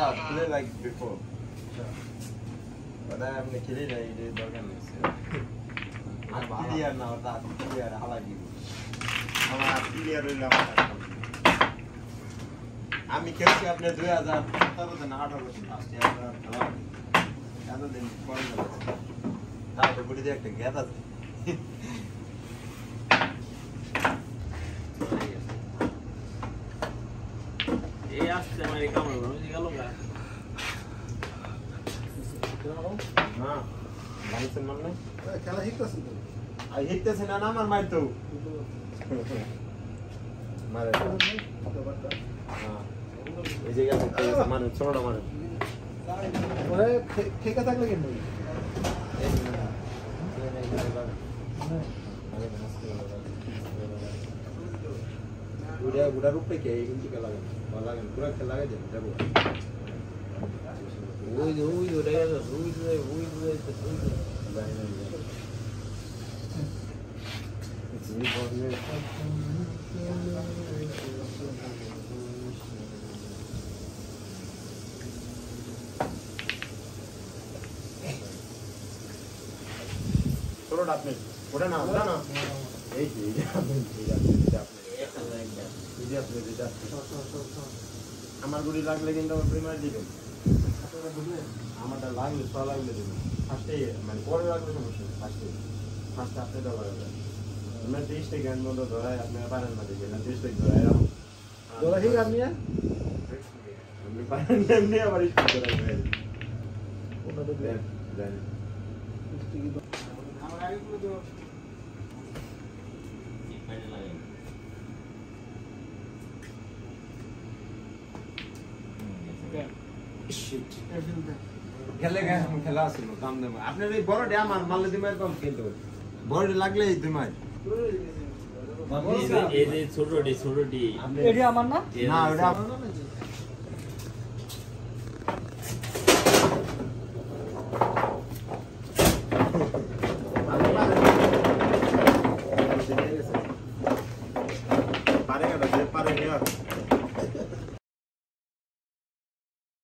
start, play like before. But I am killing it, it doesn't clear now, that clear, how I give clear আমি খেলছি আপনার 2017 না 18 last year খেলা এতদিন পরে গেল তারপর বলি একটা গ্যাপ আছে এই আসছে আমার কামড় বুঝে গেল গা না লাইসেন্স মানে খেলা হিটতেছে তো আর হিটতেছে না আমার মার তো মারে হ্যাঁ এই জায়গা থেকে মানে ছোটটা মানে ওরে ঠেকা থাকলে কেন গুড়া রূপে কে কিন্তু কে লাগে ভালো লাগে পুরো খেলা লাগে দেবো ওই রে ছোট আপনি ওটা না ওটা না এই যে আপনি আমার গুলি লাগলে কিন্তু প্রিমিয়ার দিবেন আমারটা লাগলে সব লাগলে দেবেন ফার্স্টে মানে পরে লাগলে সমস্যা ফার্স্টে আপনি দেওয়া যাবে আমরা 30 থেকে গান বন্ধ ধরাই আপনারা পারেন না দেখেন 30 থেকে ধরাই ধরাই আপনি আমি পারেন এমনি আবার একটু ধরাই ওটা তো দেন আমার আগে পুরো তো ফাইনাল লাগে খেলা ছিল দাম দেব আপনার এই বড়টা আমার মারলে দিমার কম খেলতে বড়টা লাগলে দিমার এই যে ছোটটি এটা আমার না না ওটা